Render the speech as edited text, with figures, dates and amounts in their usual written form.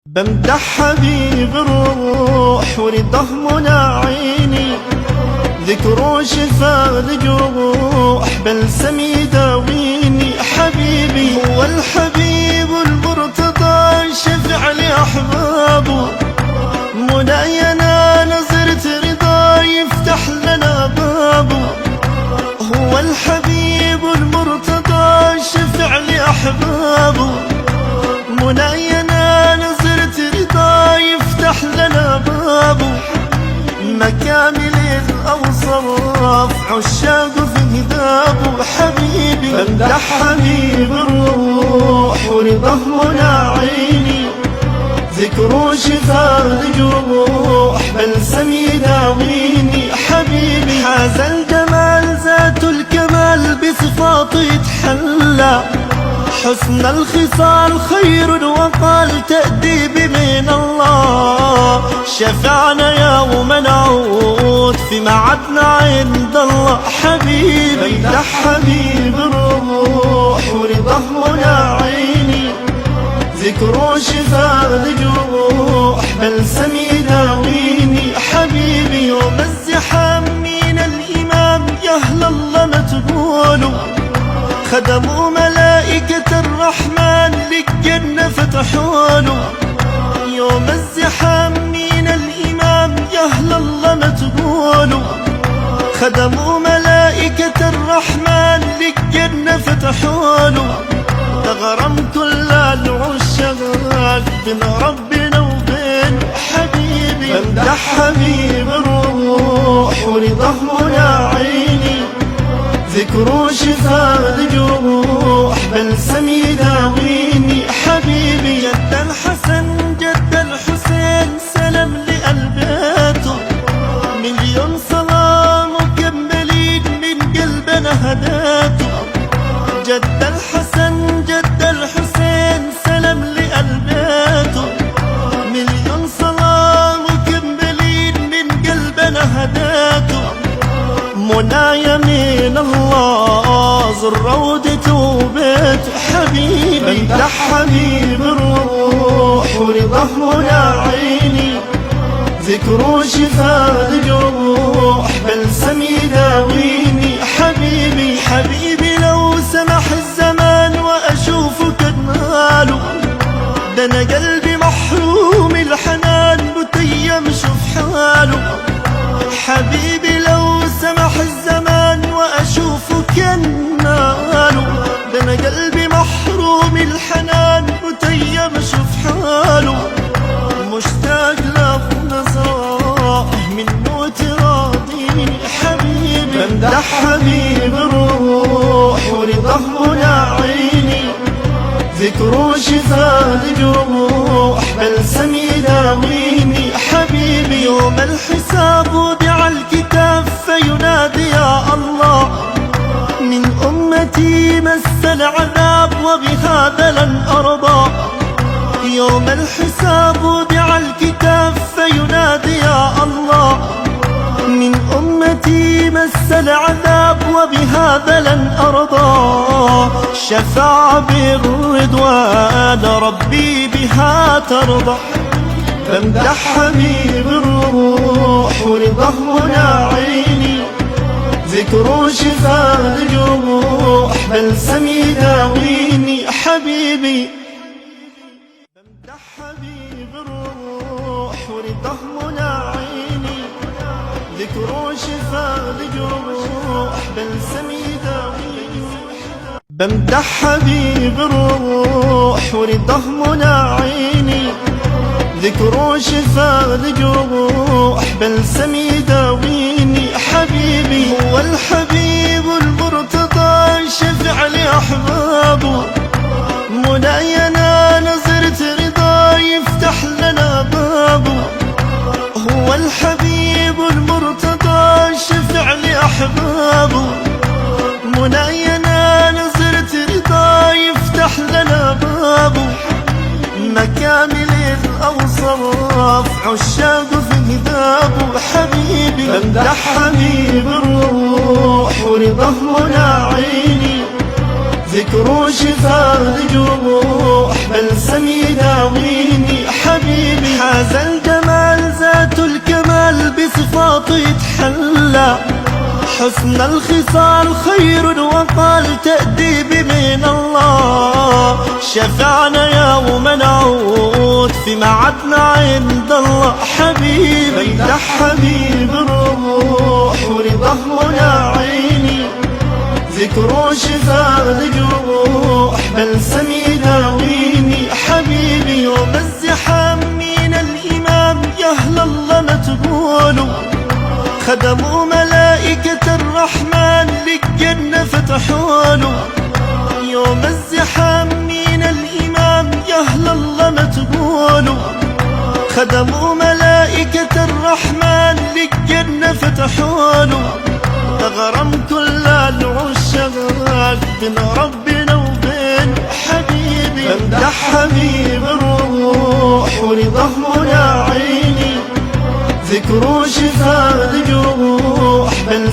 بمدح حبيب الروح ورضاه منى عيني، ذكره شفاء الجروح بلسم يداويني. حبيبي هو الحبيب المرتضى شفع لأحبابه، مناينا نظرة رضا يفتح لنا بابه. هو الحبيب المرتضى شفع لأحبابه، مناينا نظرة رضا يفتح لنا بابه. مكامل الأوصاف عشاق في هدابه. حبيبي بمدح حبيب الروح ورضاه منى عيني، ذكره شفاء الجروح بلسم يداويني. حبيبي حاز الجمال ذات الكمال بصفاته يتحلى، حسن الخصال خير وقال تأديب من الله. شفعنا يوم نعود في معدنا عند الله. حبيبي بمدح حبيب الروح ورضاه منى عيني، ذكره شفاء الجروح بلسم يداويني. حبيبي يوم الزحام من الإمام يا أهل الله ما تقولوا، خدموا ملائكة الرحمن للجنة فتحوله. يوم الزحام من الإمام يا أهل الله ما تقولوا، خدموا ملائكة الرحمن للجنة فتحوله. تغرم كل العشاق بين ربنا وبين حبيبي بمدح حبيب الروح ورضاه منى عيني، ذكره شفاء الجروح بلسم يداويني. حبيبي جد الحسن جد الحسين سلام لقلباته، مليون صلاة مكملين من قلبنا هداته. جد الحسن جد الحسين سلام لقلباته، مليون صلاة مكملين من قلبنا هداته. منايا من الله زر روضته وبيته. حبيبي بمدح حبيب الروح ورضاه منى عيني، ذكره شفاء الجروح بلسم يداويني. حبيبي حبيبي لو سمح الزمان وأشوفك أجماله، ده أنا قلبي محروم الحنان متيم شوف حاله. حبيبي لو سمح الزمان وأشوفك أناله، ده أنا قلبي محروم الحنان متيم شوف حاله. مشتاق له نظرة من موت راضيني. حبيبي بمدح حبيب الروح ورضاه منى عيني، ذكره شفاء الجروح بلسم يداويني. حبيبي يوم الحساب وضع الكتاب فينادي يا الله، من أمتي مس العذاب وبهذا لن أرضى. يوم الحساب وضع الكتاب فينادي يا الله، من أمتي مس العذاب وبهذا لن أرضى. شفاعة بالرضوان ربي بها ترضى. بمدح حبيب الروح ورضاه منى عيني، ذكره شفاء الجروح بلسم يداويني. حبيبي بمدح حبيب الروح ورضاه منى عيني، ذكره شفاء الجروح بلسم يداويني. بمدح حبيب الروح ورضاه منى عيني، ذكره شفاء الجروح بلسم يداويني. حبيبي هو الحبيب المرتضى شفع لأحبابه، مناينا نظرة رضا يفتح لنا بابه. هو الحبيب المرتضى شفع لأحبابه، مناينا نظرة رضا يفتح لنا بابه. مكامل الأوصاف عشاق في هدابه. حبيبي بمدح حبيب الروح ورضاه منى عيني، ذكره شفاء الجروح بلسم يداويني. هذا الجمال ذات الكمال بصفات يتحلى، حسن الخصال خير وقال تأديب من الله. شفعنا يوم نعود في معدنا عند الله، حبيبي ده حبيب الروح ورضاه منى عيني، ذكره شفاء الجروح بلسم يداويني. حبيبي يوم الزحام من الإمام يا أهل الله ما تقولوا، خدموا ملائكة الرحمن للجنة فتحوله. يوم الزحام من الإمام يا أهل الله ما تقولوا، خدموا ملائكة الرحمن للجنة فتحوله. تغرم كل العشاق بين ربنا وبين حبيبي، امدح حبيب الروح ورضاه منى عيني، ذكره شفاء الجروح بل